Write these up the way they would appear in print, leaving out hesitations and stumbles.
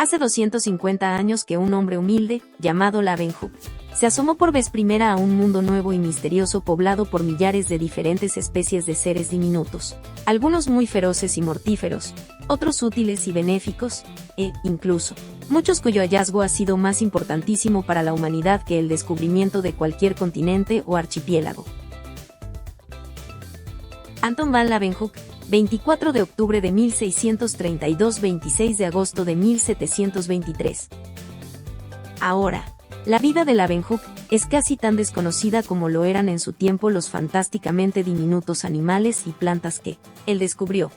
Hace 250 años que un hombre humilde, llamado Leeuwenhoek, se asomó por vez primera a un mundo nuevo y misterioso poblado por millares de diferentes especies de seres diminutos, algunos muy feroces y mortíferos, otros útiles y benéficos, incluso, muchos cuyo hallazgo ha sido más importantísimo para la humanidad que el descubrimiento de cualquier continente o archipiélago. Anton van Leeuwenhoek, 24 de octubre de 1632 – 26 de agosto de 1723. Ahora, la vida de Leeuwenhoek es casi tan desconocida como lo eran en su tiempo los fantásticamente diminutos animales y plantas que él descubrió.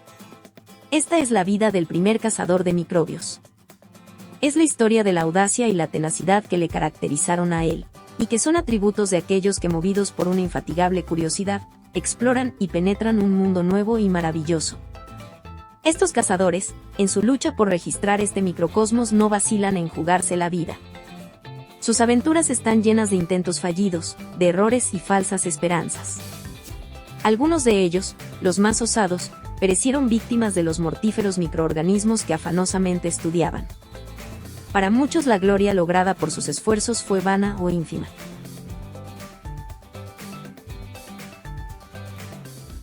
Esta es la vida del primer cazador de microbios. Es la historia de la audacia y la tenacidad que le caracterizaron a él, y que son atributos de aquellos que, movidos por una infatigable curiosidad, exploran y penetran un mundo nuevo y maravilloso. Estos cazadores, en su lucha por registrar este microcosmos, no vacilan en jugarse la vida. Sus aventuras están llenas de intentos fallidos, de errores y falsas esperanzas. Algunos de ellos, los más osados, perecieron víctimas de los mortíferos microorganismos que afanosamente estudiaban. Para muchos la gloria lograda por sus esfuerzos fue vana o ínfima.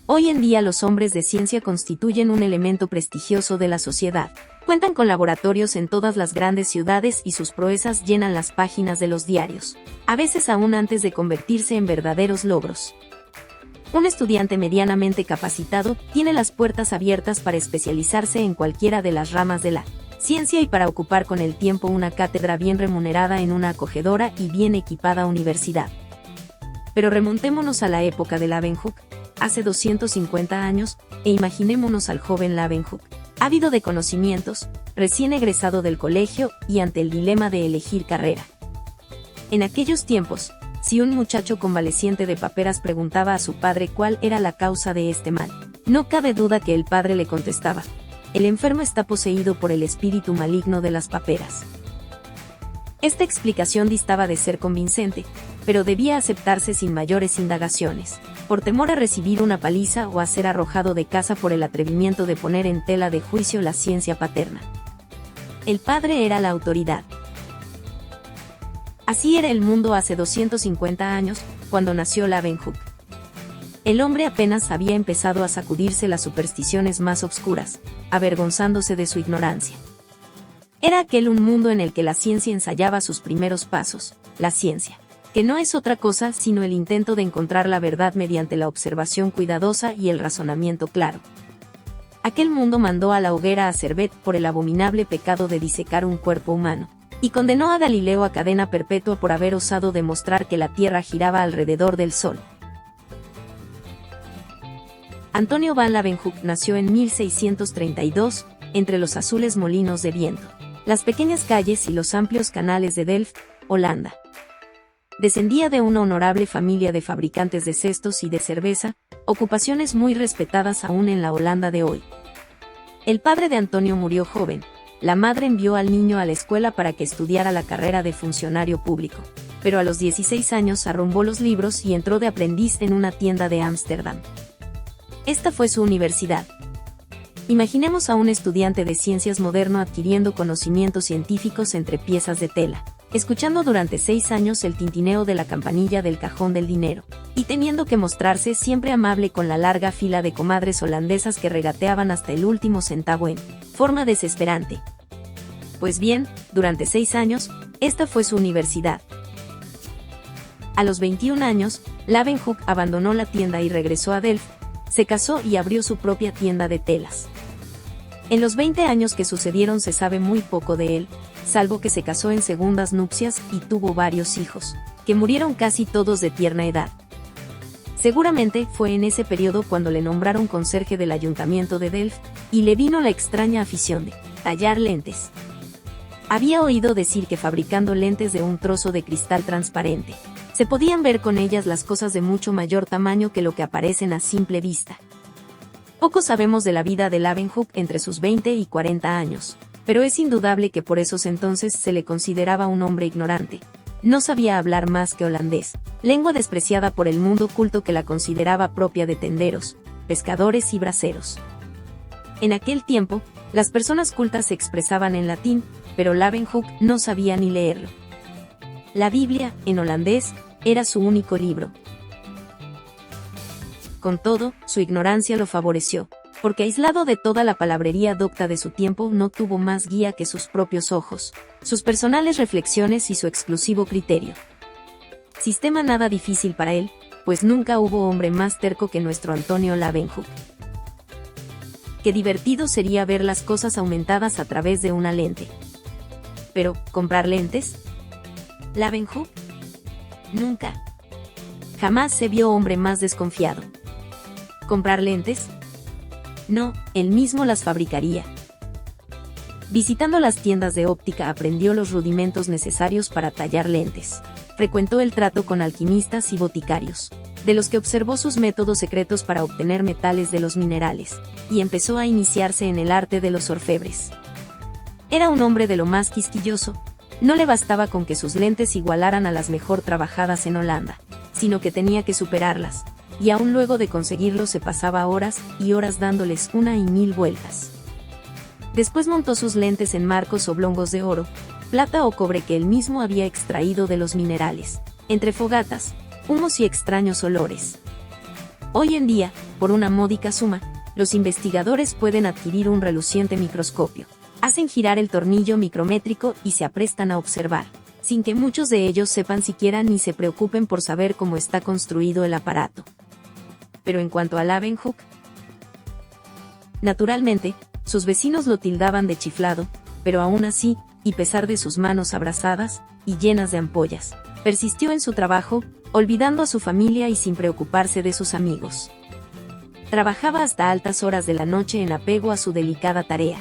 Hoy en día los hombres de ciencia constituyen un elemento prestigioso de la sociedad. Cuentan con laboratorios en todas las grandes ciudades y sus proezas llenan las páginas de los diarios, a veces aún antes de convertirse en verdaderos logros. Un estudiante medianamente capacitado tiene las puertas abiertas para especializarse en cualquiera de las ramas de la ciencia y para ocupar con el tiempo una cátedra bien remunerada en una acogedora y bien equipada universidad. Pero remontémonos a la época de Leeuwenhoek, hace 250 años, e imaginémonos al joven Leeuwenhoek, ávido de conocimientos, recién egresado del colegio y ante el dilema de elegir carrera. En aquellos tiempos, si un muchacho convaleciente de paperas preguntaba a su padre cuál era la causa de este mal, no cabe duda que el padre le contestaba: el enfermo está poseído por el espíritu maligno de las paperas. Esta explicación distaba de ser convincente, pero debía aceptarse sin mayores indagaciones, por temor a recibir una paliza o a ser arrojado de casa por el atrevimiento de poner en tela de juicio la ciencia paterna. El padre era la autoridad. Así era el mundo hace 250 años, cuando nació Leeuwenhoek. El hombre apenas había empezado a sacudirse las supersticiones más obscuras, avergonzándose de su ignorancia. Era aquel un mundo en el que la ciencia ensayaba sus primeros pasos, la ciencia, que no es otra cosa sino el intento de encontrar la verdad mediante la observación cuidadosa y el razonamiento claro. Aquel mundo mandó a la hoguera a Servet por el abominable pecado de disecar un cuerpo humano, y condenó a Galileo a cadena perpetua por haber osado demostrar que la Tierra giraba alrededor del Sol. Antonio van Leeuwenhoek nació en 1632, entre los azules molinos de viento, las pequeñas calles y los amplios canales de Delft, Holanda. Descendía de una honorable familia de fabricantes de cestos y de cerveza, ocupaciones muy respetadas aún en la Holanda de hoy. El padre de Antonio murió joven. La madre envió al niño a la escuela para que estudiara la carrera de funcionario público, pero a los 16 años arrumbó los libros y entró de aprendiz en una tienda de Ámsterdam. Esta fue su universidad. Imaginemos a un estudiante de ciencias moderno adquiriendo conocimientos científicos entre piezas de tela, escuchando durante 6 años el tintineo de la campanilla del cajón del dinero, y teniendo que mostrarse siempre amable con la larga fila de comadres holandesas que regateaban hasta el último centavo en forma desesperante. Pues bien, durante 6 años, esta fue su universidad. A los 21 años, Leeuwenhoek abandonó la tienda y regresó a Delft, se casó y abrió su propia tienda de telas. En los 20 años que sucedieron se sabe muy poco de él, salvo que se casó en segundas nupcias y tuvo varios hijos, que murieron casi todos de tierna edad. Seguramente fue en ese periodo cuando le nombraron conserje del ayuntamiento de Delft, y le vino la extraña afición de tallar lentes. Había oído decir que fabricando lentes de un trozo de cristal transparente, se podían ver con ellas las cosas de mucho mayor tamaño que lo que aparecen a simple vista. Poco sabemos de la vida de Leeuwenhoek entre sus 20 y 40 años, pero es indudable que por esos entonces se le consideraba un hombre ignorante. No sabía hablar más que holandés, lengua despreciada por el mundo culto que la consideraba propia de tenderos, pescadores y braceros. En aquel tiempo, las personas cultas se expresaban en latín, pero Leeuwenhoek no sabía ni leerlo. La Biblia, en holandés, era su único libro. Con todo, su ignorancia lo favoreció, porque aislado de toda la palabrería docta de su tiempo no tuvo más guía que sus propios ojos, sus personales reflexiones y su exclusivo criterio. Sistema nada difícil para él, pues nunca hubo hombre más terco que nuestro Antonio Leeuwenhoek. Qué divertido sería ver las cosas aumentadas a través de una lente. Pero, ¿comprar lentes? ¿Leeuwenhoek? Nunca. Jamás se vio hombre más desconfiado. ¿Comprar lentes? No, él mismo las fabricaría. Visitando las tiendas de óptica aprendió los rudimentos necesarios para tallar lentes. Frecuentó el trato con alquimistas y boticarios, de los que observó sus métodos secretos para obtener metales de los minerales, y empezó a iniciarse en el arte de los orfebres. Era un hombre de lo más quisquilloso. No le bastaba con que sus lentes igualaran a las mejor trabajadas en Holanda, sino que tenía que superarlas, y aún luego de conseguirlo se pasaba horas y horas dándoles 1.000 vueltas. Después montó sus lentes en marcos oblongos de oro, plata o cobre que él mismo había extraído de los minerales, entre fogatas, humos y extraños olores. Hoy en día, por una módica suma, los investigadores pueden adquirir un reluciente microscopio, hacen girar el tornillo micrométrico y se aprestan a observar, sin que muchos de ellos sepan siquiera ni se preocupen por saber cómo está construido el aparato. Pero en cuanto a Leeuwenhoek, naturalmente, sus vecinos lo tildaban de chiflado, pero aún así, y pesar de sus manos abrasadas y llenas de ampollas, persistió en su trabajo, olvidando a su familia y sin preocuparse de sus amigos. Trabajaba hasta altas horas de la noche en apego a su delicada tarea.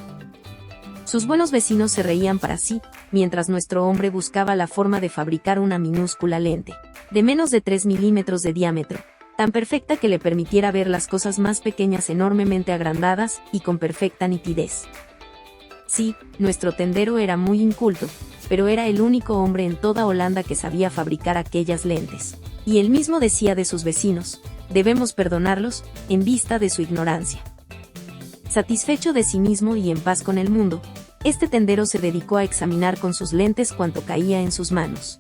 Sus buenos vecinos se reían para sí, mientras nuestro hombre buscaba la forma de fabricar una minúscula lente, de menos de 3 milímetros de diámetro, tan perfecta que le permitiera ver las cosas más pequeñas enormemente agrandadas y con perfecta nitidez. Sí, nuestro tendero era muy inculto, pero era el único hombre en toda Holanda que sabía fabricar aquellas lentes, y él mismo decía de sus vecinos: debemos perdonarlos, en vista de su ignorancia. Satisfecho de sí mismo y en paz con el mundo, este tendero se dedicó a examinar con sus lentes cuanto caía en sus manos.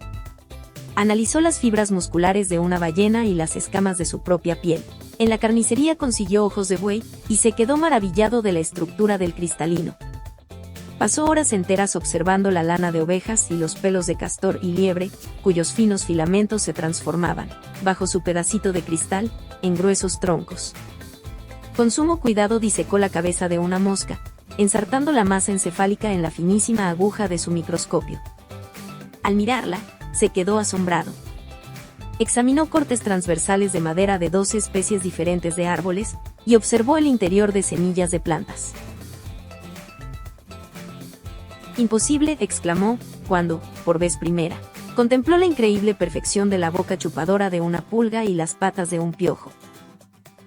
Analizó las fibras musculares de una ballena y las escamas de su propia piel. En la carnicería consiguió ojos de buey, y se quedó maravillado de la estructura del cristalino. Pasó horas enteras observando la lana de ovejas y los pelos de castor y liebre, cuyos finos filamentos se transformaban, bajo su pedacito de cristal, en gruesos troncos. Con sumo cuidado disecó la cabeza de una mosca, ensartando la masa encefálica en la finísima aguja de su microscopio. Al mirarla, se quedó asombrado. Examinó cortes transversales de madera de 12 especies diferentes de árboles, y observó el interior de semillas de plantas. «Imposible», exclamó, cuando, por vez primera, contempló la increíble perfección de la boca chupadora de una pulga y las patas de un piojo.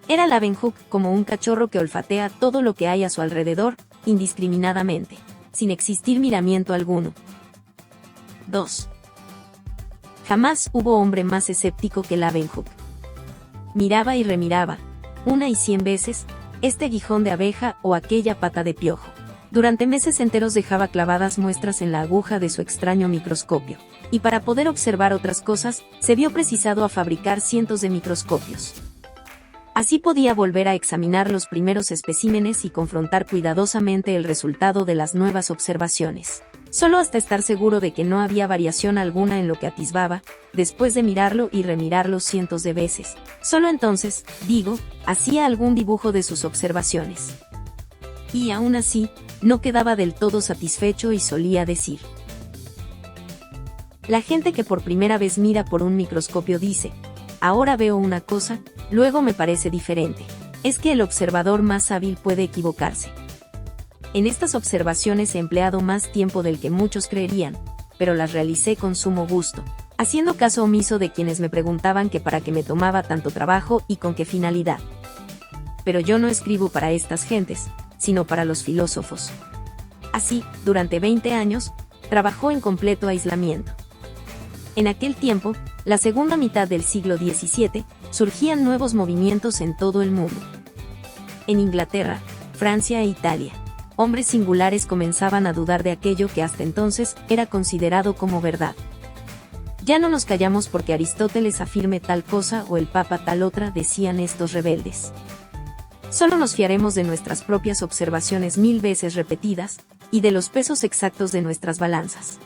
Era Leeuwenhoek como un cachorro que olfatea todo lo que hay a su alrededor, indiscriminadamente, sin existir miramiento alguno. 2. Jamás hubo hombre más escéptico que Leeuwenhoek. Miraba y remiraba, 100 veces, este aguijón de abeja o aquella pata de piojo. Durante meses enteros dejaba clavadas muestras en la aguja de su extraño microscopio, y para poder observar otras cosas, se vio precisado a fabricar cientos de microscopios. Así podía volver a examinar los primeros especímenes y confrontar cuidadosamente el resultado de las nuevas observaciones, solo hasta estar seguro de que no había variación alguna en lo que atisbaba, después de mirarlo y remirarlo cientos de veces. Solo entonces, hacía algún dibujo de sus observaciones. Y aún así, no quedaba del todo satisfecho y solía decir: la gente que por primera vez mira por un microscopio dice: ahora veo una cosa, luego me parece diferente. Es que el observador más hábil puede equivocarse. En estas observaciones he empleado más tiempo del que muchos creerían, pero las realicé con sumo gusto, haciendo caso omiso de quienes me preguntaban que para qué me tomaba tanto trabajo y con qué finalidad. Pero yo no escribo para estas gentes, sino para los filósofos. Así, durante 20 años, trabajó en completo aislamiento. En aquel tiempo, la segunda mitad del siglo XVII, surgían nuevos movimientos en todo el mundo. En Inglaterra, Francia e Italia. hombres singulares comenzaban a dudar de aquello que hasta entonces era considerado como verdad. Ya no nos callamos porque Aristóteles afirme tal cosa o el Papa tal otra, decían estos rebeldes. Solo nos fiaremos de nuestras propias observaciones 1000 veces repetidas, y de los pesos exactos de nuestras balanzas.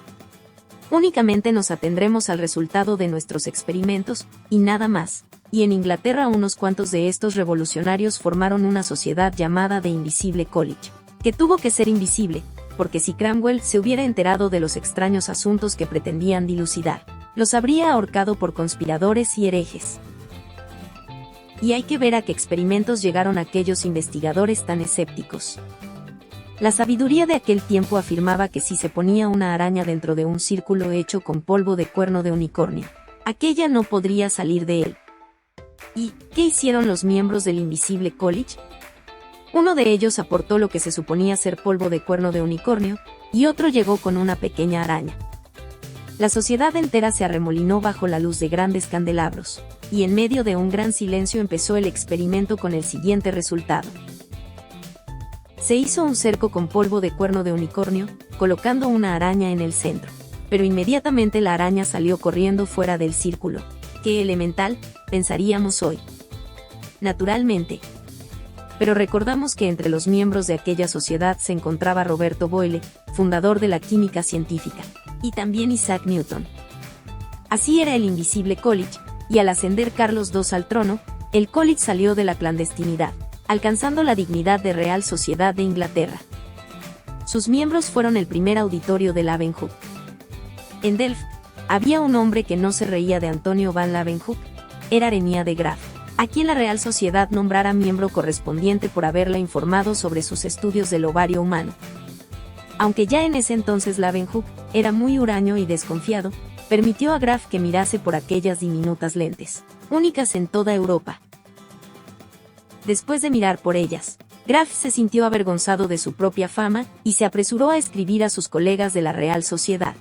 Únicamente nos atendremos al resultado de nuestros experimentos, y nada más. Y en Inglaterra unos cuantos de estos revolucionarios formaron una sociedad llamada The Invisible College, que tuvo que ser invisible, porque si Cromwell se hubiera enterado de los extraños asuntos que pretendían dilucidar, los habría ahorcado por conspiradores y herejes. Y hay que ver a qué experimentos llegaron aquellos investigadores tan escépticos. La sabiduría de aquel tiempo afirmaba que si se ponía una araña dentro de un círculo hecho con polvo de cuerno de unicornio, aquella no podría salir de él. ¿Y qué hicieron los miembros del Invisible College? Uno de ellos aportó lo que se suponía ser polvo de cuerno de unicornio, y otro llegó con una pequeña araña. La sociedad entera se arremolinó bajo la luz de grandes candelabros, y en medio de un gran silencio empezó el experimento con el siguiente resultado. Se hizo un cerco con polvo de cuerno de unicornio, colocando una araña en el centro, pero inmediatamente la araña salió corriendo fuera del círculo. ¡Qué elemental!, pensaríamos hoy. Naturalmente. Pero recordamos que entre los miembros de aquella sociedad se encontraba Roberto Boyle, fundador de la química científica, y también Isaac Newton. Así era el Invisible College, y al ascender Carlos II al trono, el college salió de la clandestinidad, alcanzando la dignidad de Real Sociedad de Inglaterra. Sus miembros fueron el primer auditorio de Leeuwenhoek. En Delft, había un hombre que no se reía de Antonio van Leeuwenhoek, era Renier de Graaf, a quien la Real Sociedad nombrara miembro correspondiente por haberla informado sobre sus estudios del ovario humano. Aunque ya en ese entonces Leeuwenhoek era muy huraño y desconfiado, permitió a Graaf que mirase por aquellas diminutas lentes, únicas en toda Europa. Después de mirar por ellas, Graaf se sintió avergonzado de su propia fama y se apresuró a escribir a sus colegas de la Real Sociedad.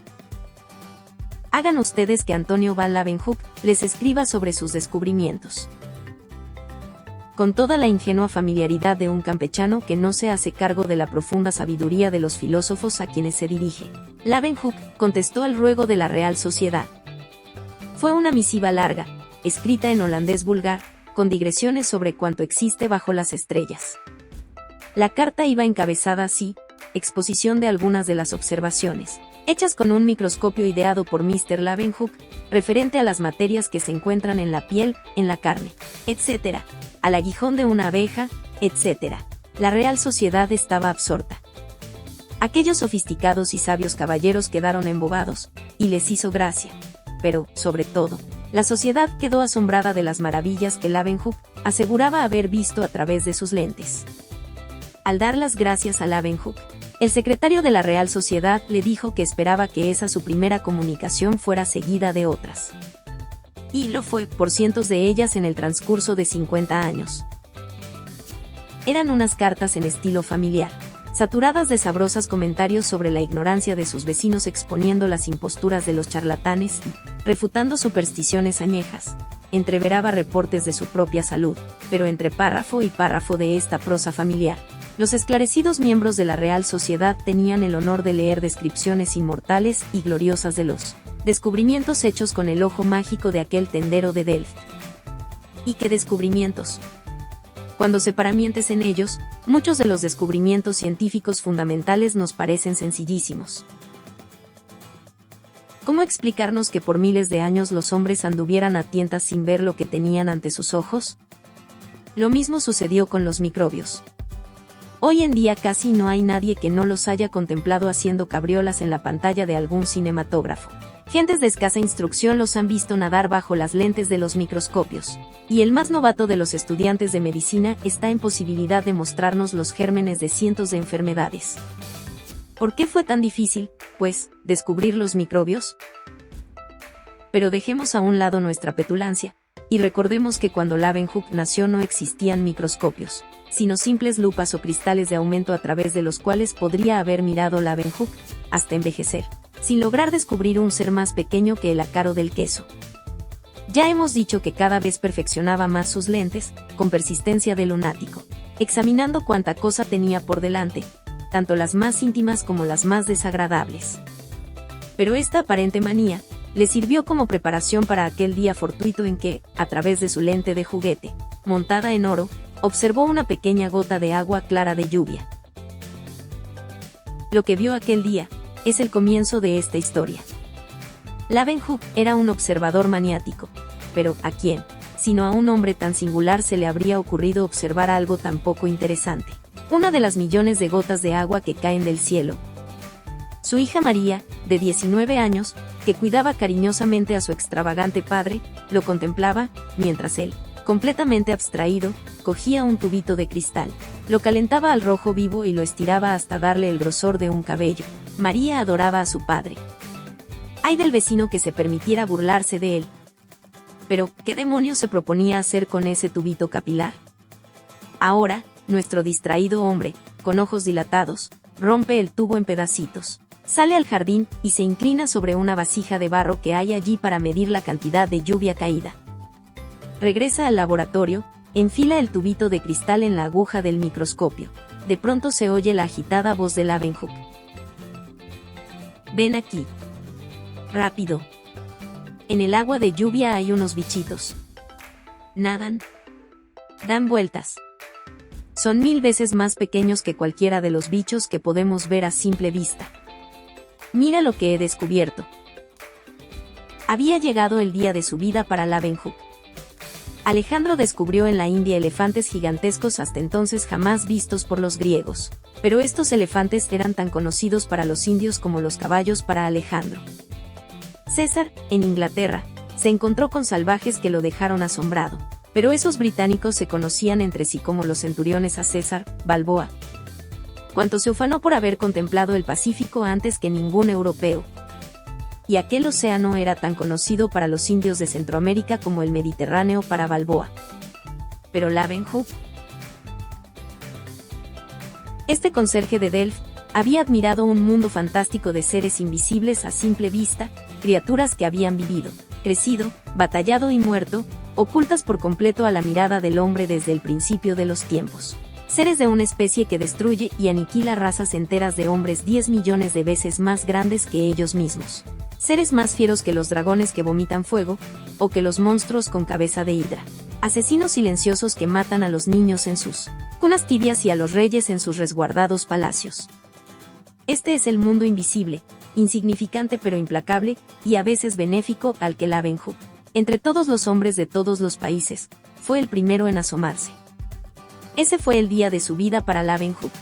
Hagan ustedes que Antonio van Leeuwenhoek les escriba sobre sus descubrimientos. Con toda la ingenua familiaridad de un campechano que no se hace cargo de la profunda sabiduría de los filósofos a quienes se dirige, Leeuwenhoek contestó al ruego de la Real Sociedad. Fue una misiva larga, escrita en holandés vulgar, con digresiones sobre cuanto existe bajo las estrellas. La carta iba encabezada así: exposición de algunas de las observaciones, hechas con un microscopio ideado por Mr. Leeuwenhoek, referente a las materias que se encuentran en la piel, en la carne, etc., al aguijón de una abeja, etc. La Real Sociedad estaba absorta. Aquellos sofisticados y sabios caballeros quedaron embobados, y les hizo gracia. Pero, sobre todo, la sociedad quedó asombrada de las maravillas que Leeuwenhoek aseguraba haber visto a través de sus lentes. Al dar las gracias a Leeuwenhoek, el secretario de la Real Sociedad le dijo que esperaba que esa su primera comunicación fuera seguida de otras. Y lo fue, por cientos de ellas en el transcurso de 50 años. Eran unas cartas en estilo familiar, saturadas de sabrosos comentarios sobre la ignorancia de sus vecinos, exponiendo las imposturas de los charlatanes y, refutando supersticiones añejas, entreveraba reportes de su propia salud, pero entre párrafo y párrafo de esta prosa familiar, los esclarecidos miembros de la Real Sociedad tenían el honor de leer descripciones inmortales y gloriosas de los descubrimientos hechos con el ojo mágico de aquel tendero de Delft. ¿Y qué descubrimientos? Cuando se paramientes en ellos, muchos de los descubrimientos científicos fundamentales nos parecen sencillísimos. ¿Cómo explicarnos que por miles de años los hombres anduvieran a tientas sin ver lo que tenían ante sus ojos? Lo mismo sucedió con los microbios. Hoy en día casi no hay nadie que no los haya contemplado haciendo cabriolas en la pantalla de algún cinematógrafo. Gentes de escasa instrucción los han visto nadar bajo las lentes de los microscopios, y el más novato de los estudiantes de medicina está en posibilidad de mostrarnos los gérmenes de cientos de enfermedades. ¿Por qué fue tan difícil, pues, descubrir los microbios? Pero dejemos a un lado nuestra petulancia, y recordemos que cuando Leeuwenhoek nació no existían microscopios, sino simples lupas o cristales de aumento a través de los cuales podría haber mirado Leeuwenhoek, hasta envejecer, sin lograr descubrir un ser más pequeño que el ácaro del queso. Ya hemos dicho que cada vez perfeccionaba más sus lentes, con persistencia de lunático, examinando cuánta cosa tenía por delante, tanto las más íntimas como las más desagradables. Pero esta aparente manía le sirvió como preparación para aquel día fortuito en que, a través de su lente de juguete, montada en oro, observó una pequeña gota de agua clara de lluvia. Lo que vio aquel día es el comienzo de esta historia. Leeuwenhoek era un observador maniático, pero ¿a quién, sino a un hombre tan singular, se le habría ocurrido observar algo tan poco interesante? Una de las millones de gotas de agua que caen del cielo. Su hija María, de 19 años, que cuidaba cariñosamente a su extravagante padre, lo contemplaba, mientras él, completamente abstraído, cogía un tubito de cristal, lo calentaba al rojo vivo y lo estiraba hasta darle el grosor de un cabello. María adoraba a su padre. Ay del vecino que se permitiera burlarse de él. Pero, ¿qué demonios se proponía hacer con ese tubito capilar? Ahora, nuestro distraído hombre, con ojos dilatados, rompe el tubo en pedacitos. Sale al jardín y se inclina sobre una vasija de barro que hay allí para medir la cantidad de lluvia caída. Regresa al laboratorio, enfila el tubito de cristal en la aguja del microscopio. De pronto se oye la agitada voz de Leeuwenhoek. «Ven aquí. Rápido. En el agua de lluvia hay unos bichitos. Nadan. Dan vueltas. Son 1000 veces más pequeños que cualquiera de los bichos que podemos ver a simple vista. Mira lo que he descubierto». Había llegado el día de su vida para Leeuwenhoek. Alejandro descubrió en la India elefantes gigantescos hasta entonces jamás vistos por los griegos, pero estos elefantes eran tan conocidos para los indios como los caballos para Alejandro. César, en Inglaterra, se encontró con salvajes que lo dejaron asombrado, pero esos británicos se conocían entre sí como los centuriones a César, Balboa. Cuanto se ufanó por haber contemplado el Pacífico antes que ningún europeo. Y aquel océano era tan conocido para los indios de Centroamérica como el Mediterráneo para Balboa. Pero Leeuwenhoek, este conserje de Delft, había admirado un mundo fantástico de seres invisibles a simple vista, criaturas que habían vivido, crecido, batallado y muerto, ocultas por completo a la mirada del hombre desde el principio de los tiempos. Seres de una especie que destruye y aniquila razas enteras de hombres 10 millones de veces más grandes que ellos mismos. Seres más fieros que los dragones que vomitan fuego, o que los monstruos con cabeza de hidra. Asesinos silenciosos que matan a los niños en sus cunas tibias y a los reyes en sus resguardados palacios. Este es el mundo invisible, insignificante pero implacable, y a veces benéfico, al que Leeuwenhoek, entre todos los hombres de todos los países, fue el primero en asomarse. Ese fue el día de su vida para Leeuwenhoek.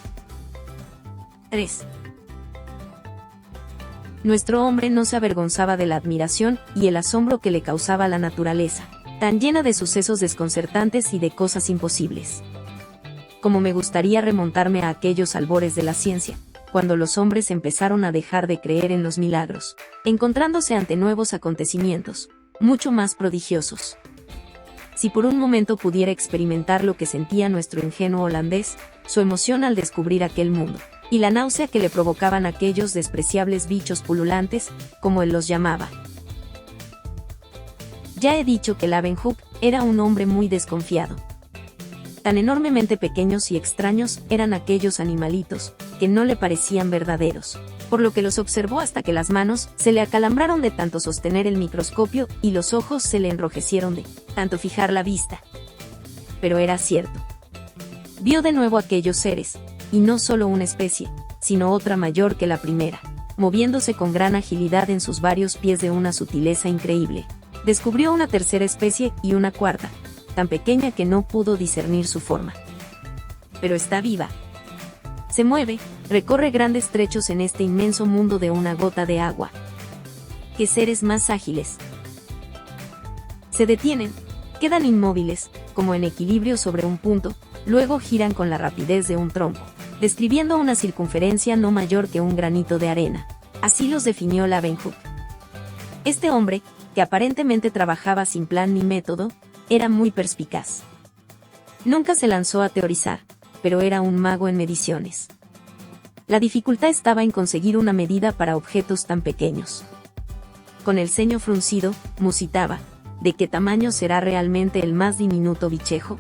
3. Nuestro hombre no se avergonzaba de la admiración y el asombro que le causaba la naturaleza, tan llena de sucesos desconcertantes y de cosas imposibles. Como me gustaría remontarme a aquellos albores de la ciencia, cuando los hombres empezaron a dejar de creer en los milagros, encontrándose ante nuevos acontecimientos, mucho más prodigiosos. Si por un momento pudiera experimentar lo que sentía nuestro ingenuo holandés, su emoción al descubrir aquel mundo, y la náusea que le provocaban aquellos despreciables bichos pululantes, como él los llamaba. Ya he dicho que Leeuwenhoek era un hombre muy desconfiado. Tan enormemente pequeños y extraños eran aquellos animalitos, que no le parecían verdaderos, por lo que los observó hasta que las manos se le acalambraron de tanto sostener el microscopio y los ojos se le enrojecieron de tanto fijar la vista. Pero era cierto. Vio de nuevo aquellos seres, y no solo una especie, sino otra mayor que la primera, moviéndose con gran agilidad en sus varios pies de una sutileza increíble. Descubrió una tercera especie y una cuarta, tan pequeña que no pudo discernir su forma. Pero está viva. Se mueve, recorre grandes trechos en este inmenso mundo de una gota de agua. ¡Qué seres más ágiles! Se detienen, quedan inmóviles, como en equilibrio sobre un punto, luego giran con la rapidez de un trompo, describiendo una circunferencia no mayor que un granito de arena. Así los definió Leeuwenhoek. Este hombre, que aparentemente trabajaba sin plan ni método, era muy perspicaz. Nunca se lanzó a teorizar, pero era un mago en mediciones. La dificultad estaba en conseguir una medida para objetos tan pequeños. Con el ceño fruncido, musitaba, ¿de qué tamaño será realmente el más diminuto bichejo?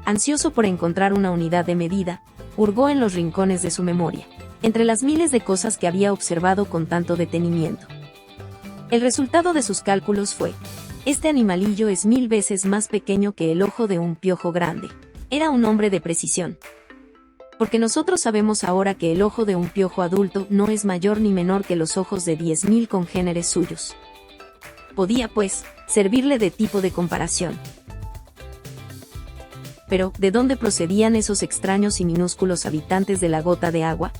Ansioso por encontrar una unidad de medida, hurgó en los rincones de su memoria, entre las miles de cosas que había observado con tanto detenimiento. El resultado de sus cálculos fue: este animalillo es 1000 veces más pequeño que el ojo de un piojo grande. Era un hombre de precisión. Porque nosotros sabemos ahora que el ojo de un piojo adulto no es mayor ni menor que los ojos de 10.000 congéneres suyos. Podía, pues, servirle de tipo de comparación. Pero, ¿de dónde procedían esos extraños y minúsculos habitantes de la gota de agua?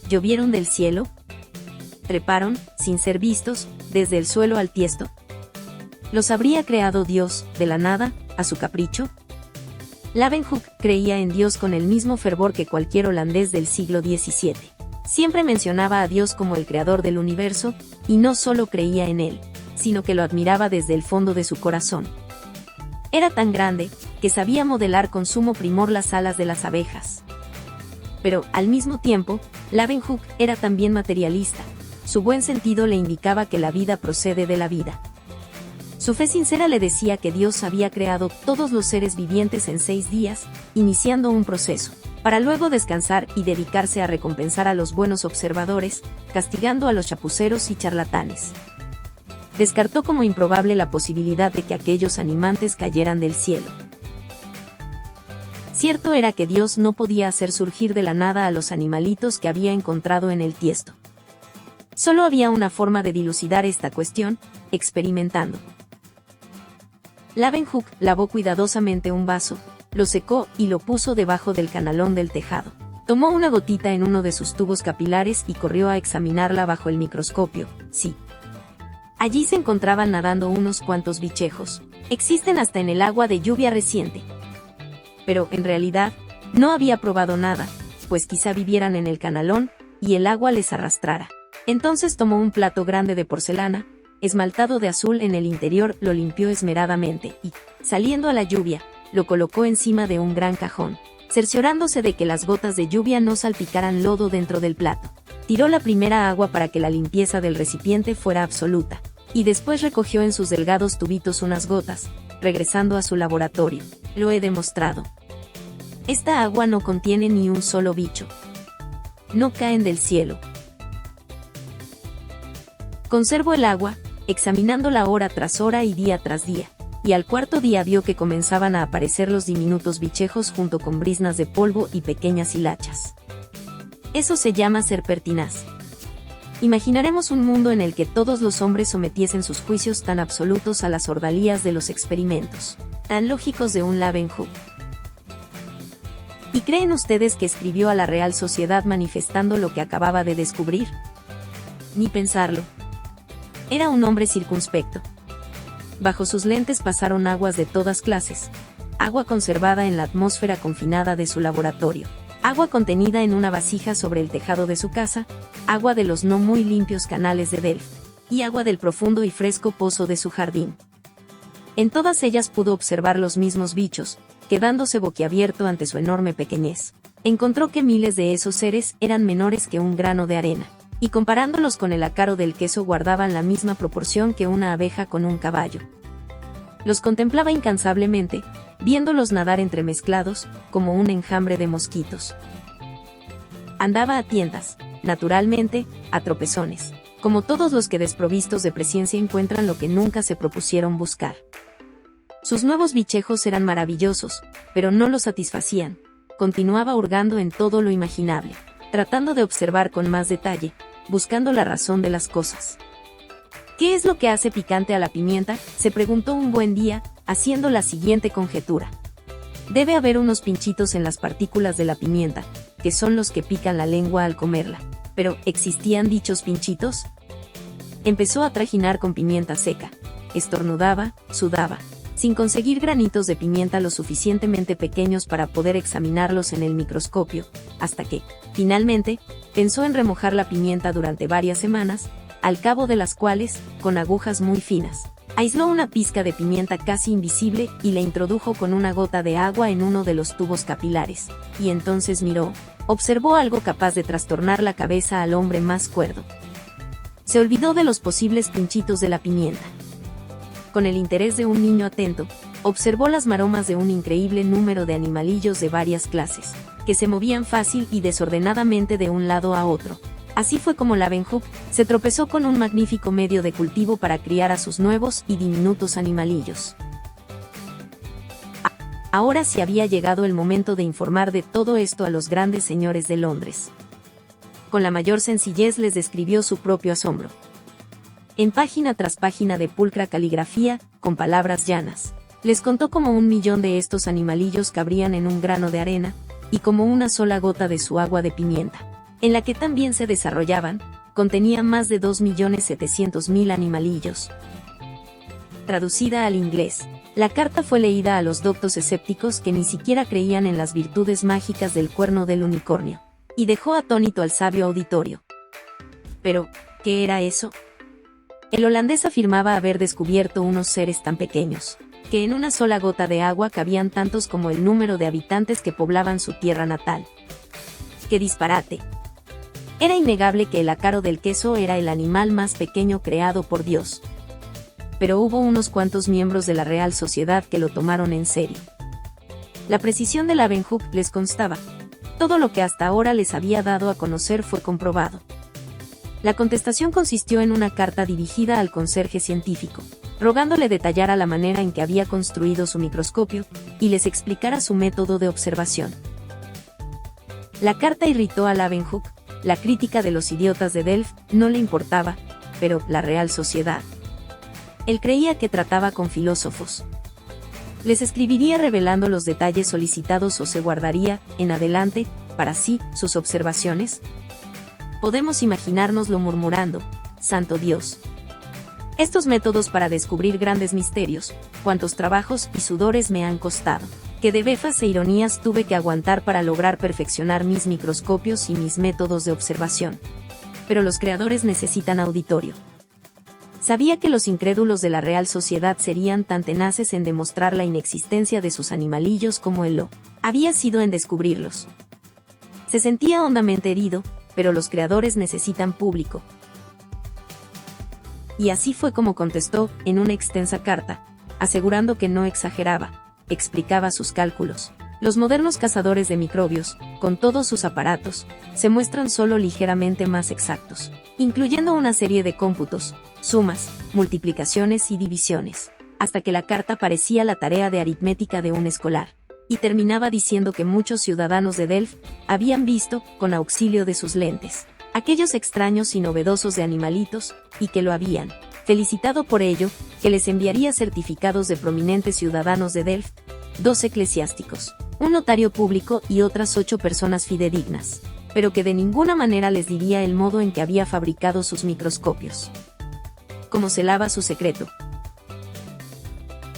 ¿Llovieron del cielo? ¿Treparon, sin ser vistos, desde el suelo al tiesto? ¿Los habría creado Dios, de la nada, a su capricho? Leeuwenhoek creía en Dios con el mismo fervor que cualquier holandés del siglo XVII. Siempre mencionaba a Dios como el creador del universo, y no solo creía en él, sino que lo admiraba desde el fondo de su corazón. Era tan grande, que sabía modelar con sumo primor las alas de las abejas. Pero, al mismo tiempo, Leeuwenhoek era también materialista. Su buen sentido le indicaba que la vida procede de la vida. Su fe sincera le decía que Dios había creado todos los seres vivientes en 6 días, iniciando un proceso, para luego descansar y dedicarse a recompensar a los buenos observadores, castigando a los chapuceros y charlatanes. Descartó como improbable la posibilidad de que aquellos animantes cayeran del cielo. Cierto era que Dios no podía hacer surgir de la nada a los animalitos que había encontrado en el tiesto. Solo había una forma de dilucidar esta cuestión: experimentando. Leeuwenhoek lavó cuidadosamente un vaso, lo secó y lo puso debajo del canalón del tejado. Tomó una gotita en uno de sus tubos capilares y corrió a examinarla bajo el microscopio. Sí. Allí se encontraban nadando unos cuantos bichejos. Existen hasta en el agua de lluvia reciente. Pero, en realidad, no había probado nada, pues quizá vivieran en el canalón, y el agua les arrastrara. Entonces tomó un plato grande de porcelana, esmaltado de azul en el interior, lo limpió esmeradamente, y, saliendo a la lluvia, lo colocó encima de un gran cajón, cerciorándose de que las gotas de lluvia no salpicaran lodo dentro del plato. Tiró la primera agua para que la limpieza del recipiente fuera absoluta, y después recogió en sus delgados tubitos unas gotas, regresando a su laboratorio. Lo he demostrado. Esta agua no contiene ni un solo bicho. No caen del cielo. Conservó el agua, examinándola hora tras hora y día tras día, y al cuarto día vio que comenzaban a aparecer los diminutos bichejos junto con briznas de polvo y pequeñas hilachas. Eso se llama ser pertinaz. Imaginaremos un mundo en el que todos los hombres sometiesen sus juicios tan absolutos a las ordalías de los experimentos, tan lógicos de un Leeuwenhoek. ¿Y creen ustedes que escribió a la Real Sociedad manifestando lo que acababa de descubrir? Ni pensarlo. Era un hombre circunspecto. Bajo sus lentes pasaron aguas de todas clases: agua conservada en la atmósfera confinada de su laboratorio, agua contenida en una vasija sobre el tejado de su casa, agua de los no muy limpios canales de Delft, y agua del profundo y fresco pozo de su jardín. En todas ellas pudo observar los mismos bichos, quedándose boquiabierto ante su enorme pequeñez. Encontró que miles de esos seres eran menores que un grano de arena, y comparándolos con el ácaro del queso guardaban la misma proporción que una abeja con un caballo. Los contemplaba incansablemente, viéndolos nadar entremezclados, como un enjambre de mosquitos. Andaba a tientas, naturalmente, a tropezones, como todos los que desprovistos de presciencia encuentran lo que nunca se propusieron buscar. Sus nuevos bichejos eran maravillosos, pero no lo satisfacían. Continuaba hurgando en todo lo imaginable, tratando de observar con más detalle, buscando la razón de las cosas. ¿Qué es lo que hace picante a la pimienta?, se preguntó un buen día, haciendo la siguiente conjetura. Debe haber unos pinchitos en las partículas de la pimienta, que son los que pican la lengua al comerla. Pero, ¿existían dichos pinchitos? Empezó a trajinar con pimienta seca. Estornudaba, sudaba, sin conseguir granitos de pimienta lo suficientemente pequeños para poder examinarlos en el microscopio, hasta que, finalmente, pensó en remojar la pimienta durante varias semanas, al cabo de las cuales, con agujas muy finas, aisló una pizca de pimienta casi invisible y la introdujo con una gota de agua en uno de los tubos capilares, y entonces observó algo capaz de trastornar la cabeza al hombre más cuerdo. Se olvidó de los posibles pinchitos de la pimienta. con el interés de un niño atento, observó las maromas de un increíble número de animalillos de varias clases, que se movían fácil y desordenadamente de un lado a otro. Así fue como Leeuwenhoek se tropezó con un magnífico medio de cultivo para criar a sus nuevos y diminutos animalillos. Ahora sí había llegado el momento de informar de todo esto a los grandes señores de Londres. Con la mayor sencillez les describió su propio asombro. En página tras página de pulcra caligrafía, con palabras llanas, les contó cómo 1.000.000 de estos animalillos cabrían en un grano de arena, y como una sola gota de su agua de pimienta, en la que también se desarrollaban, contenía más de 2.700.000 animalillos. Traducida al inglés, la carta fue leída a los doctos escépticos que ni siquiera creían en las virtudes mágicas del cuerno del unicornio, y dejó atónito al sabio auditorio. Pero, ¿qué era eso? El holandés afirmaba haber descubierto unos seres tan pequeños, que en una sola gota de agua cabían tantos como el número de habitantes que poblaban su tierra natal. ¡Qué disparate! Era innegable que el ácaro del queso era el animal más pequeño creado por Dios. Pero hubo unos cuantos miembros de la Real Sociedad que lo tomaron en serio. La precisión de Leeuwenhoek les constaba. Todo lo que hasta ahora les había dado a conocer fue comprobado. La contestación consistió en una carta dirigida al conserje científico, rogándole detallara la manera en que había construido su microscopio, y les explicara su método de observación. La carta irritó a Leeuwenhoek. La crítica de los idiotas de Delft no le importaba, pero la Real Sociedad. Él creía que trataba con filósofos. Les escribiría revelando los detalles solicitados o se guardaría, en adelante, para sí, sus observaciones. Podemos imaginárnoslo murmurando: «Santo Dios. Estos métodos para descubrir grandes misterios, cuántos trabajos y sudores me han costado, qué de befas e ironías tuve que aguantar para lograr perfeccionar mis microscopios y mis métodos de observación. Pero los creadores necesitan auditorio». Sabía que los incrédulos de la Real Sociedad serían tan tenaces en demostrar la inexistencia de sus animalillos como él lo había sido en descubrirlos. Se sentía hondamente herido, pero los creadores necesitan público. Y así fue como contestó, en una extensa carta, asegurando que no exageraba, explicaba sus cálculos. Los modernos cazadores de microbios, con todos sus aparatos, se muestran solo ligeramente más exactos, incluyendo una serie de cómputos, sumas, multiplicaciones y divisiones, hasta que la carta parecía la tarea de aritmética de un escolar, y terminaba diciendo que muchos ciudadanos de Delft habían visto, con auxilio de sus lentes, aquellos extraños y novedosos de animalitos, y que lo habían felicitado por ello, que les enviaría certificados de prominentes ciudadanos de Delft, 2 eclesiásticos, un notario público y otras 8 personas fidedignas, pero que de ninguna manera les diría el modo en que había fabricado sus microscopios. Cómo celaba su secreto.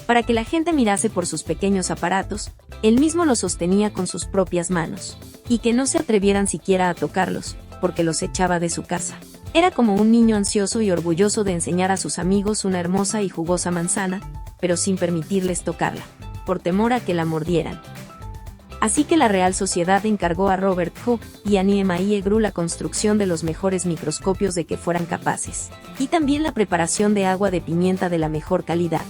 Para que la gente mirase por sus pequeños aparatos, él mismo los sostenía con sus propias manos, y que no se atrevieran siquiera a tocarlos, porque los echaba de su casa. Era como un niño ansioso y orgulloso de enseñar a sus amigos una hermosa y jugosa manzana, pero sin permitirles tocarla, por temor a que la mordieran. Así que la Real Sociedad encargó a Robert Hooke y a Niemaie Gru la construcción de los mejores microscopios de que fueran capaces, y también la preparación de agua de pimienta de la mejor calidad.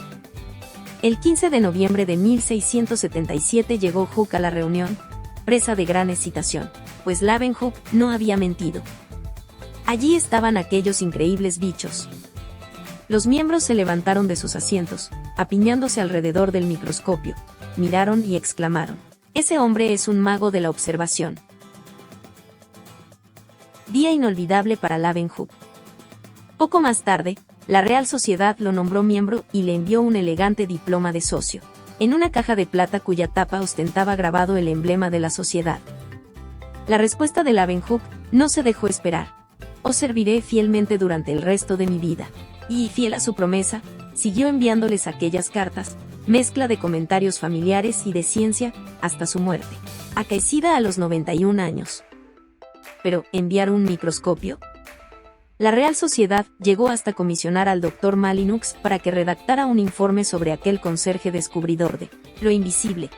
El 15 de noviembre de 1677 llegó Hooke a la reunión, presa de gran excitación, pues Leeuwenhoek no había mentido. Allí estaban aquellos increíbles bichos. Los miembros se levantaron de sus asientos, apiñándose alrededor del microscopio, miraron y exclamaron: «Ese hombre es un mago de la observación». Día inolvidable para Leeuwenhoek. Poco más tarde, la Real Sociedad lo nombró miembro y le envió un elegante diploma de socio, en una caja de plata cuya tapa ostentaba grabado el emblema de la sociedad. La respuesta de Leeuwenhoek no se dejó esperar. «Os serviré fielmente durante el resto de mi vida». Y, fiel a su promesa, siguió enviándoles aquellas cartas, mezcla de comentarios familiares y de ciencia, hasta su muerte, acaecida a los 91 años. Pero, ¿enviar un microscopio? La Real Sociedad llegó hasta comisionar al Dr. Malinux para que redactara un informe sobre aquel conserje descubridor de lo invisible.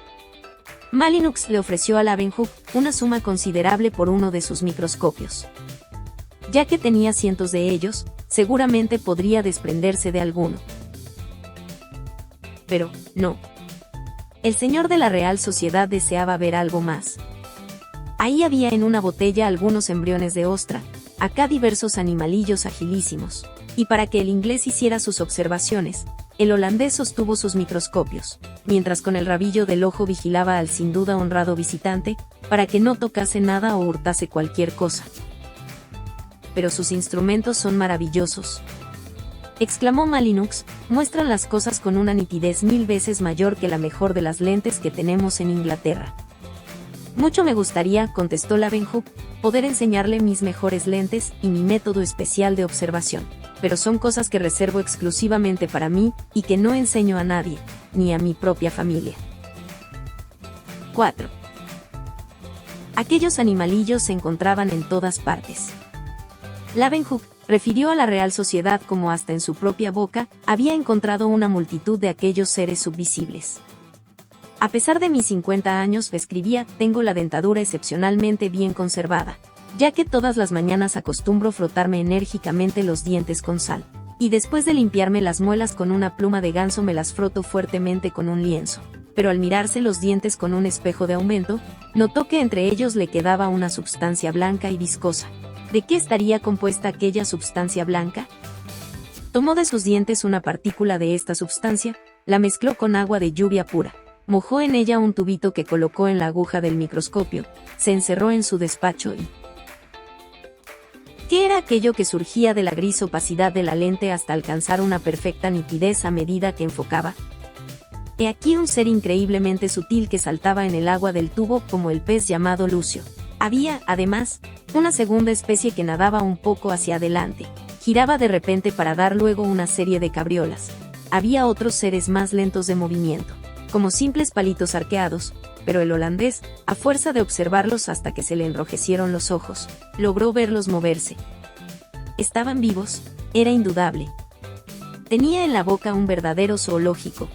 Malinux le ofreció a Leeuwenhoek una suma considerable por uno de sus microscopios. Ya que tenía cientos de ellos, seguramente podría desprenderse de alguno. Pero, no. El señor de la Real Sociedad deseaba ver algo más. Ahí había en una botella algunos embriones de ostra, acá diversos animalillos agilísimos. Y para que el inglés hiciera sus observaciones, el holandés sostuvo sus microscopios, mientras con el rabillo del ojo vigilaba al sin duda honrado visitante, para que no tocase nada o hurtase cualquier cosa. Pero sus instrumentos son maravillosos, exclamó Malinux, muestran las cosas con una nitidez 1000 veces mayor que la mejor de las lentes que tenemos en Inglaterra. Mucho me gustaría, contestó Leeuwenhoek, poder enseñarle mis mejores lentes y mi método especial de observación, pero son cosas que reservo exclusivamente para mí y que no enseño a nadie, ni a mi propia familia. 4. Aquellos animalillos se encontraban en todas partes. Leeuwenhoek refirió a la Real Sociedad como hasta en su propia boca había encontrado una multitud de aquellos seres subvisibles. A pesar de mis 50 años, escribía, tengo la dentadura excepcionalmente bien conservada, ya que todas las mañanas acostumbro frotarme enérgicamente los dientes con sal, y después de limpiarme las muelas con una pluma de ganso me las froto fuertemente con un lienzo. Pero al mirarse los dientes con un espejo de aumento, notó que entre ellos le quedaba una substancia blanca y viscosa. ¿De qué estaría compuesta aquella substancia blanca? Tomó de sus dientes una partícula de esta substancia, la mezcló con agua de lluvia pura, mojó en ella un tubito que colocó en la aguja del microscopio, se encerró en su despacho y... ¿Qué era aquello que surgía de la gris opacidad de la lente hasta alcanzar una perfecta nitidez a medida que enfocaba? He aquí un ser increíblemente sutil que saltaba en el agua del tubo como el pez llamado Lucio. Había, además, una segunda especie que nadaba un poco hacia adelante, giraba de repente para dar luego una serie de cabriolas. Había otros seres más lentos de movimiento, como simples palitos arqueados, pero el holandés, a fuerza de observarlos hasta que se le enrojecieron los ojos, logró verlos moverse. Estaban vivos, era indudable. Tenía en la boca un verdadero zoológico.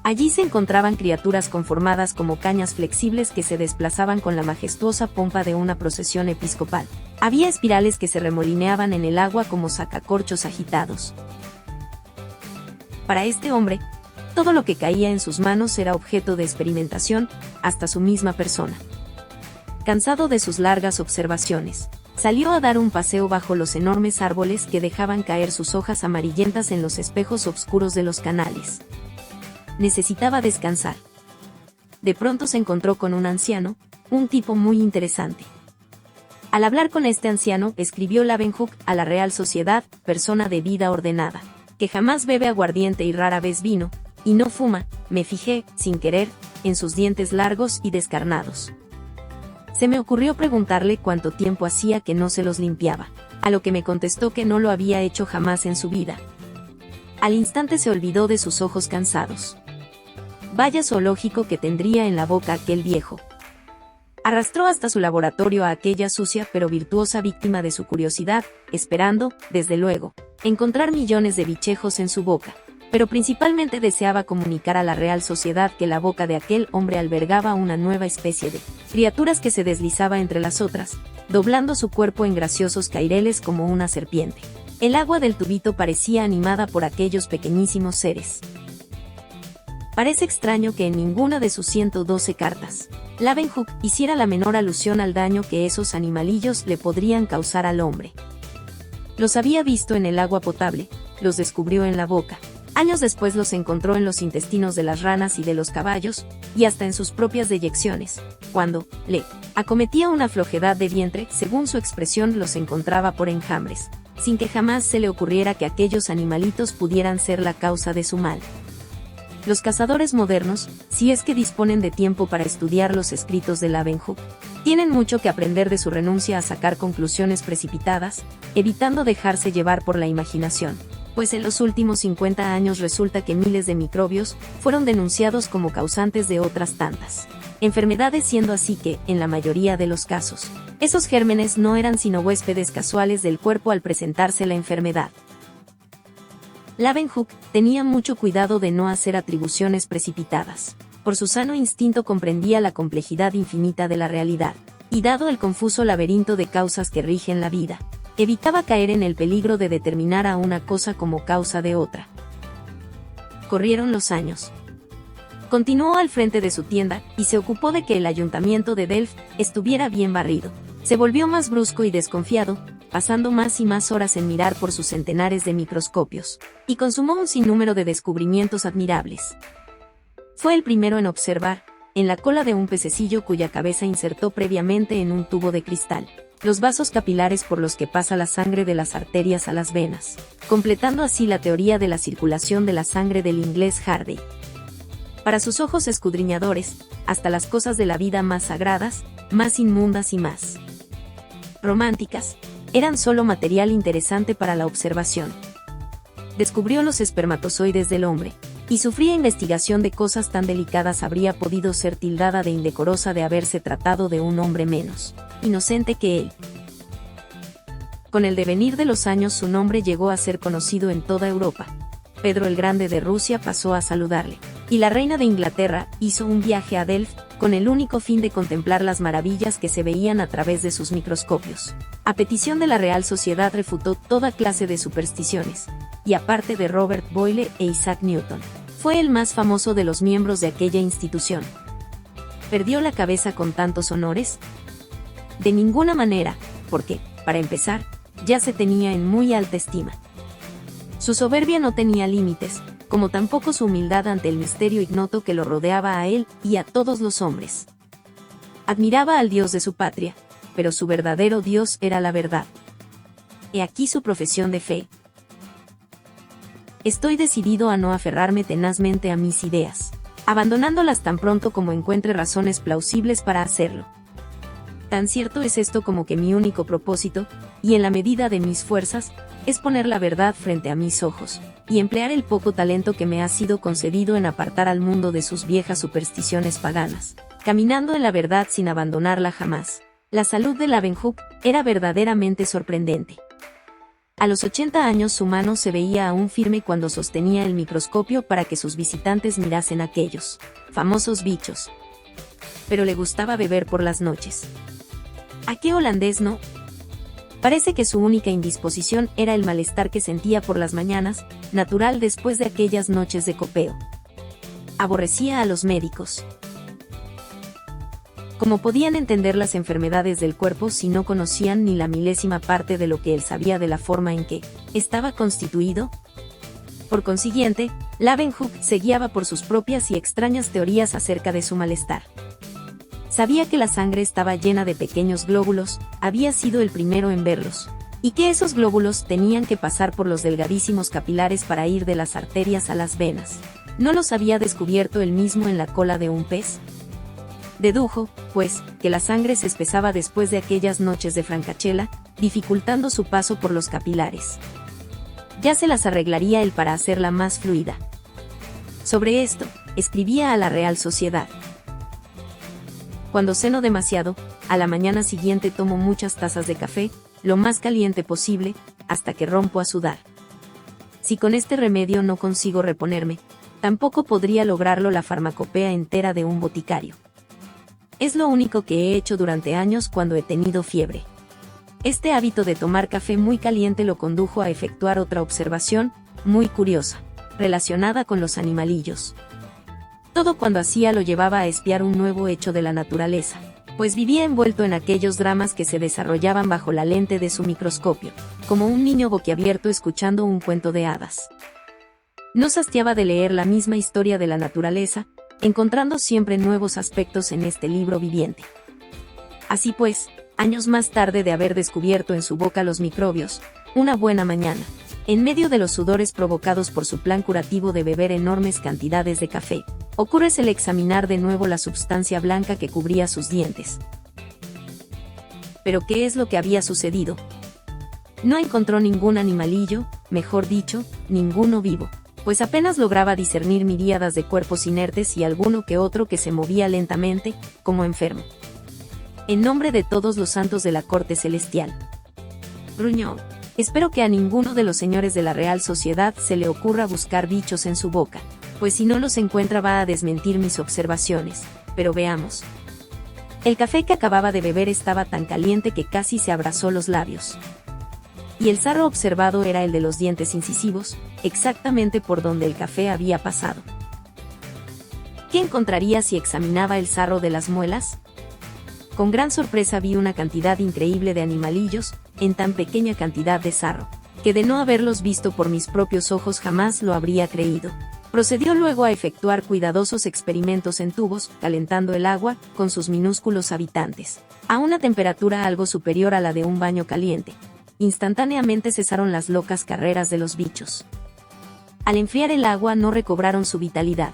Allí se encontraban criaturas conformadas como cañas flexibles que se desplazaban con la majestuosa pompa de una procesión episcopal. Había espirales que se remolineaban en el agua como sacacorchos agitados. Para este hombre, todo lo que caía en sus manos era objeto de experimentación, hasta su misma persona. Cansado de sus largas observaciones, salió a dar un paseo bajo los enormes árboles que dejaban caer sus hojas amarillentas en los espejos oscuros de los canales. Necesitaba descansar. De pronto se encontró con un anciano, un tipo muy interesante. Al hablar con este anciano, escribió Leeuwenhoek a la Real Sociedad, persona de vida ordenada, que jamás bebe aguardiente y rara vez vino, y no fuma, me fijé, sin querer, en sus dientes largos y descarnados. Se me ocurrió preguntarle cuánto tiempo hacía que no se los limpiaba, a lo que me contestó que no lo había hecho jamás en su vida. Al instante se olvidó de sus ojos cansados. Vaya zoológico que tendría en la boca aquel viejo. Arrastró hasta su laboratorio a aquella sucia pero virtuosa víctima de su curiosidad, esperando, desde luego, encontrar millones de bichejos en su boca, pero principalmente deseaba comunicar a la Real Sociedad que la boca de aquel hombre albergaba una nueva especie de criaturas que se deslizaba entre las otras, doblando su cuerpo en graciosos caireles como una serpiente. El agua del tubito parecía animada por aquellos pequeñísimos seres. Parece extraño que en ninguna de sus 112 cartas, Leeuwenhoek hiciera la menor alusión al daño que esos animalillos le podrían causar al hombre. Los había visto en el agua potable, los descubrió en la boca. Años después los encontró en los intestinos de las ranas y de los caballos, y hasta en sus propias deyecciones. Cuando le acometía una flojedad de vientre, según su expresión, los encontraba por enjambres, sin que jamás se le ocurriera que aquellos animalitos pudieran ser la causa de su mal. Los cazadores modernos, si es que disponen de tiempo para estudiar los escritos de Leeuwenhoek, tienen mucho que aprender de su renuncia a sacar conclusiones precipitadas, evitando dejarse llevar por la imaginación, pues en los últimos 50 años resulta que miles de microbios fueron denunciados como causantes de otras tantas enfermedades, siendo así que, en la mayoría de los casos, esos gérmenes no eran sino huéspedes casuales del cuerpo al presentarse la enfermedad. Leeuwenhoek tenía mucho cuidado de no hacer atribuciones precipitadas. Por su sano instinto comprendía la complejidad infinita de la realidad, y dado el confuso laberinto de causas que rigen la vida, evitaba caer en el peligro de determinar a una cosa como causa de otra. Corrieron los años. Continuó al frente de su tienda y se ocupó de que el ayuntamiento de Delft estuviera bien barrido. Se volvió más brusco y desconfiado, pasando más y más horas en mirar por sus centenares de microscopios, y consumó un sinnúmero de descubrimientos admirables. Fue el primero en observar, en la cola de un pececillo cuya cabeza insertó previamente en un tubo de cristal, los vasos capilares por los que pasa la sangre de las arterias a las venas, completando así la teoría de la circulación de la sangre del inglés Hardy. Para sus ojos escudriñadores, hasta las cosas de la vida más sagradas, más inmundas y más románticas, eran solo material interesante para la observación. Descubrió los espermatozoides del hombre, y su fría investigación de cosas tan delicadas habría podido ser tildada de indecorosa de haberse tratado de un hombre menos inocente que él. Con el devenir de los años su nombre llegó a ser conocido en toda Europa. Pedro el Grande de Rusia pasó a saludarle, y la reina de Inglaterra hizo un viaje a Delft con el único fin de contemplar las maravillas que se veían a través de sus microscopios. A petición de la Real Sociedad refutó toda clase de supersticiones, y aparte de Robert Boyle e Isaac Newton, fue el más famoso de los miembros de aquella institución. ¿Perdió la cabeza con tantos honores? De ninguna manera, porque, para empezar, ya se tenía en muy alta estima. Su soberbia no tenía límites, como tampoco su humildad ante el misterio ignoto que lo rodeaba a él y a todos los hombres. Admiraba al Dios de su patria, pero su verdadero Dios era la verdad. He aquí su profesión de fe. Estoy decidido a no aferrarme tenazmente a mis ideas, abandonándolas tan pronto como encuentre razones plausibles para hacerlo. Tan cierto es esto como que mi único propósito, y en la medida de mis fuerzas, es poner la verdad frente a mis ojos, y emplear el poco talento que me ha sido concedido en apartar al mundo de sus viejas supersticiones paganas, caminando en la verdad sin abandonarla jamás. La salud de Leeuwenhoek era verdaderamente sorprendente. A los 80 años su mano se veía aún firme cuando sostenía el microscopio para que sus visitantes mirasen aquellos famosos bichos. Pero le gustaba beber por las noches. ¿A qué holandés no? Parece que su única indisposición era el malestar que sentía por las mañanas, natural después de aquellas noches de copeo. Aborrecía a los médicos. ¿Cómo podían entender las enfermedades del cuerpo si no conocían ni la milésima parte de lo que él sabía de la forma en que estaba constituido? Por consiguiente, Leeuwenhoek se guiaba por sus propias y extrañas teorías acerca de su malestar. Sabía que la sangre estaba llena de pequeños glóbulos, había sido el primero en verlos, y que esos glóbulos tenían que pasar por los delgadísimos capilares para ir de las arterias a las venas. ¿No los había descubierto él mismo en la cola de un pez? Dedujo, pues, que la sangre se espesaba después de aquellas noches de francachela, dificultando su paso por los capilares. Ya se las arreglaría él para hacerla más fluida. Sobre esto, escribía a la Real Sociedad. Cuando ceno demasiado, a la mañana siguiente tomo muchas tazas de café, lo más caliente posible, hasta que rompo a sudar. Si con este remedio no consigo reponerme, tampoco podría lograrlo la farmacopea entera de un boticario. Es lo único que he hecho durante años cuando he tenido fiebre. Este hábito de tomar café muy caliente lo condujo a efectuar otra observación, muy curiosa, relacionada con los animalillos. Todo cuando hacía lo llevaba a espiar un nuevo hecho de la naturaleza, pues vivía envuelto en aquellos dramas que se desarrollaban bajo la lente de su microscopio, como un niño boquiabierto escuchando un cuento de hadas. No se hastiaba de leer la misma historia de la naturaleza, encontrando siempre nuevos aspectos en este libro viviente. Así pues, años más tarde de haber descubierto en su boca los microbios, una buena mañana, en medio de los sudores provocados por su plan curativo de beber enormes cantidades de café, ocúrresele examinar de nuevo la substancia blanca que cubría sus dientes. ¿Pero qué es lo que había sucedido? No encontró ningún animalillo, mejor dicho, ninguno vivo, pues apenas lograba discernir miríadas de cuerpos inertes y alguno que otro que se movía lentamente, como enfermo. En nombre de todos los santos de la corte celestial, gruñó, espero que a ninguno de los señores de la Real Sociedad se le ocurra buscar bichos en su boca, pues si no los encuentra va a desmentir mis observaciones, pero veamos. El café que acababa de beber estaba tan caliente que casi se abrazó los labios. y el sarro observado era el de los dientes incisivos, exactamente por donde el café había pasado. ¿Qué encontraría si examinaba el sarro de las muelas? Con gran sorpresa vi una cantidad increíble de animalillos, en tan pequeña cantidad de sarro, que de no haberlos visto por mis propios ojos jamás lo habría creído. Procedió luego a efectuar cuidadosos experimentos en tubos, calentando el agua, con sus minúsculos habitantes, a una temperatura algo superior a la de un baño caliente. Instantáneamente cesaron las locas carreras de los bichos. Al enfriar el agua no recobraron su vitalidad.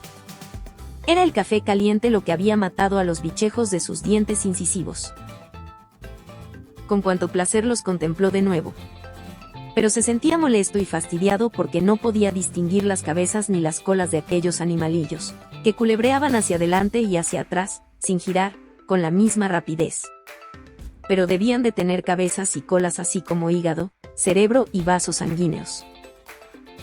Era el café caliente lo que había matado a los bichejos de sus dientes incisivos. Con cuánto placer los contempló de nuevo. Pero se sentía molesto y fastidiado porque no podía distinguir las cabezas ni las colas de aquellos animalillos, que culebreaban hacia adelante y hacia atrás, sin girar, con la misma rapidez. Pero debían de tener cabezas y colas así como hígado, cerebro y vasos sanguíneos.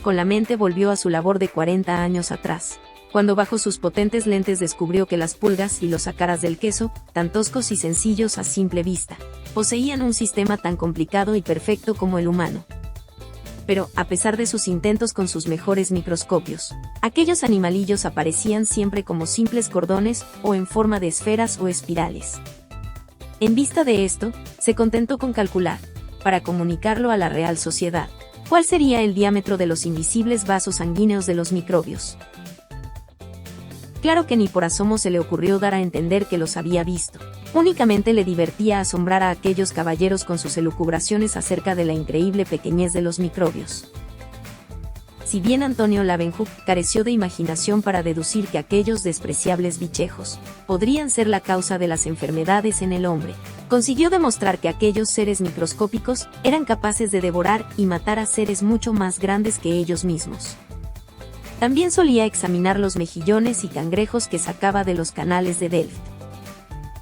Con la mente volvió a su labor de 40 años atrás, cuando bajo sus potentes lentes descubrió que las pulgas y los ácaras del queso, tan toscos y sencillos a simple vista, poseían un sistema tan complicado y perfecto como el humano. Pero, a pesar de sus intentos con sus mejores microscopios, aquellos animalillos aparecían siempre como simples cordones o en forma de esferas o espirales. En vista de esto, se contentó con calcular, para comunicarlo a la Real Sociedad, cuál sería el diámetro de los invisibles vasos sanguíneos de los microbios. Claro que ni por asomo se le ocurrió dar a entender que los había visto. Únicamente le divertía asombrar a aquellos caballeros con sus elucubraciones acerca de la increíble pequeñez de los microbios. Si bien Antonio Leeuwenhoek careció de imaginación para deducir que aquellos despreciables bichejos podrían ser la causa de las enfermedades en el hombre, consiguió demostrar que aquellos seres microscópicos eran capaces de devorar y matar a seres mucho más grandes que ellos mismos. También solía examinar los mejillones y cangrejos que sacaba de los canales de Delft.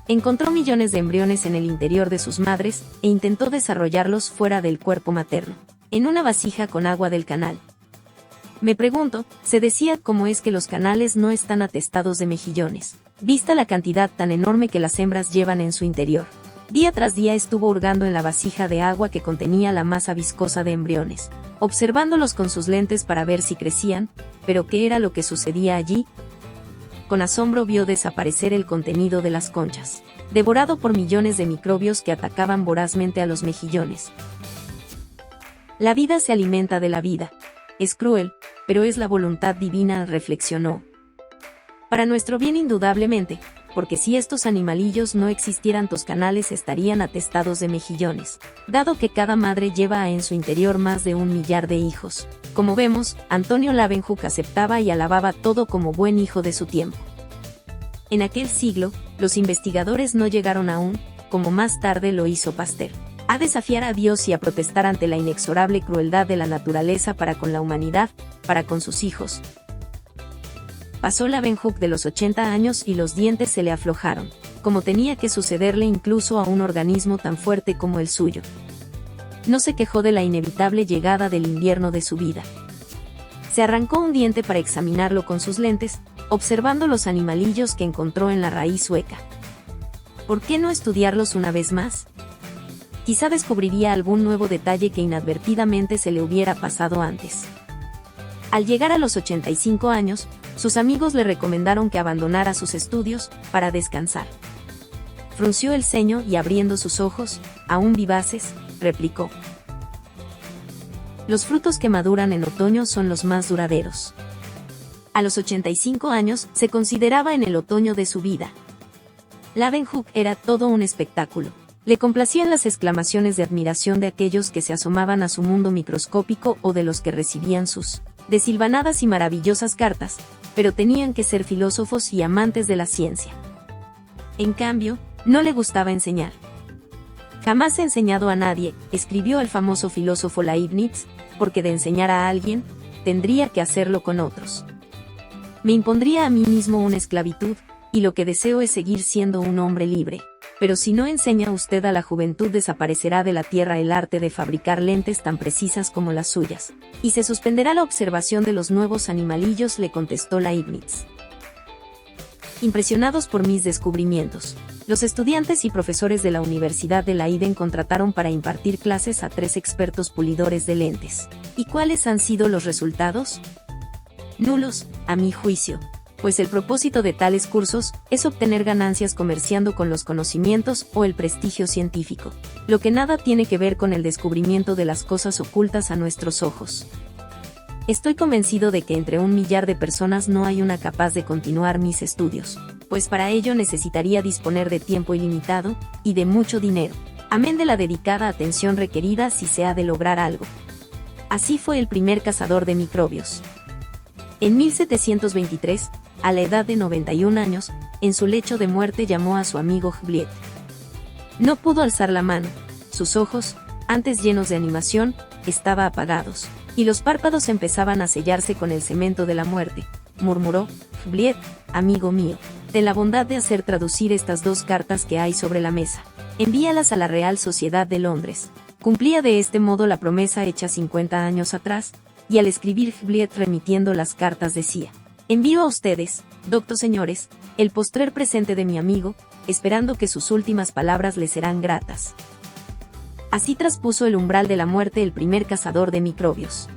Encontró millones de embriones en el interior de sus madres e intentó desarrollarlos fuera del cuerpo materno, en una vasija con agua del canal. Me pregunto, se decía, cómo es que los canales no están atestados de mejillones, vista la cantidad tan enorme que las hembras llevan en su interior. Día tras día estuvo hurgando en la vasija de agua que contenía la masa viscosa de embriones, observándolos con sus lentes para ver si crecían, pero ¿qué era lo que sucedía allí? Con asombro vio desaparecer el contenido de las conchas, devorado por millones de microbios que atacaban vorazmente a los mejillones. La vida se alimenta de la vida. Es cruel, pero es la voluntad divina, reflexionó. Para nuestro bien indudablemente, porque si estos animalillos no existieran, tus canales estarían atestados de mejillones, dado que cada madre lleva en su interior más de 1 millar de hijos. Como vemos, Antonio Leeuwenhoek aceptaba y alababa todo como buen hijo de su tiempo. En aquel siglo, los investigadores no llegaron aún, como más tarde lo hizo Pasteur, a desafiar a Dios y a protestar ante la inexorable crueldad de la naturaleza para con la humanidad, para con sus hijos. Pasó Leeuwenhoek de los 80 años y los dientes se le aflojaron, como tenía que sucederle incluso a un organismo tan fuerte como el suyo. No se quejó de la inevitable llegada del invierno de su vida. Se arrancó un diente para examinarlo con sus lentes, observando los animalillos que encontró en la raíz hueca. ¿Por qué no estudiarlos una vez más? Quizá descubriría algún nuevo detalle que inadvertidamente se le hubiera pasado antes. Al llegar a los 85 años, sus amigos le recomendaron que abandonara sus estudios para descansar. Frunció el ceño y abriendo sus ojos, aún vivaces, replicó: los frutos que maduran en otoño son los más duraderos. A los 85 años se consideraba en el otoño de su vida. Leeuwenhoek era todo un espectáculo. Le complacían las exclamaciones de admiración de aquellos que se asomaban a su mundo microscópico o de los que recibían sus desilvanadas y maravillosas cartas, pero tenían que ser filósofos y amantes de la ciencia. En cambio, no le gustaba enseñar. Jamás he enseñado a nadie, escribió el famoso filósofo Leibniz, porque de enseñar a alguien, tendría que hacerlo con otros. Me impondría a mí mismo una esclavitud, y lo que deseo es seguir siendo un hombre libre. Pero si no enseña usted a la juventud, desaparecerá de la tierra el arte de fabricar lentes tan precisas como las suyas, y se suspenderá la observación de los nuevos animalillos, le contestó Leibniz. Impresionados por mis descubrimientos, Los estudiantes y profesores de la Universidad de Leiden contrataron para impartir clases a 3 expertos pulidores de lentes. ¿Y cuáles han sido los resultados? Nulos, a mi juicio, pues el propósito de tales cursos es obtener ganancias comerciando con los conocimientos o el prestigio científico, lo que nada tiene que ver con el descubrimiento de las cosas ocultas a nuestros ojos. Estoy convencido de que entre 1 millar de personas no hay una capaz de continuar mis estudios, pues para ello necesitaría disponer de tiempo ilimitado y de mucho dinero, amén de la dedicada atención requerida si se ha de lograr algo. Así fue el primer cazador de microbios. En 1723, a la edad de 91 años, en su lecho de muerte llamó a su amigo Hbliet. No pudo alzar la mano, sus ojos, antes llenos de animación, estaban apagados, y los párpados empezaban a sellarse con el cemento de la muerte. Murmuró: Hbliet, amigo mío, ten la bondad de hacer traducir estas 2 cartas que hay sobre la mesa. Envíalas a la Real Sociedad de Londres. Cumplía de este modo la promesa hecha 50 años atrás, y al escribir Hbliet remitiendo las cartas decía: envío a ustedes, doctos señores, el postrer presente de mi amigo, esperando que sus últimas palabras les serán gratas. Así traspuso el umbral de la muerte el primer cazador de microbios.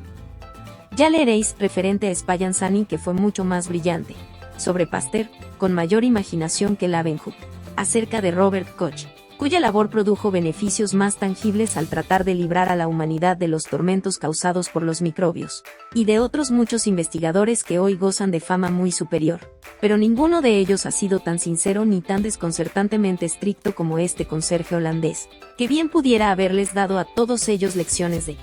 Ya leeréis, referente a Spallanzani, que fue mucho más brillante, sobre Pasteur, con mayor imaginación que Leeuwenhoek, acerca de Robert Koch, cuya labor produjo beneficios más tangibles al tratar de librar a la humanidad de los tormentos causados por los microbios, y de otros muchos investigadores que hoy gozan de fama muy superior, pero ninguno de ellos ha sido tan sincero ni tan desconcertantemente estricto como este conserje holandés, que bien pudiera haberles dado a todos ellos lecciones de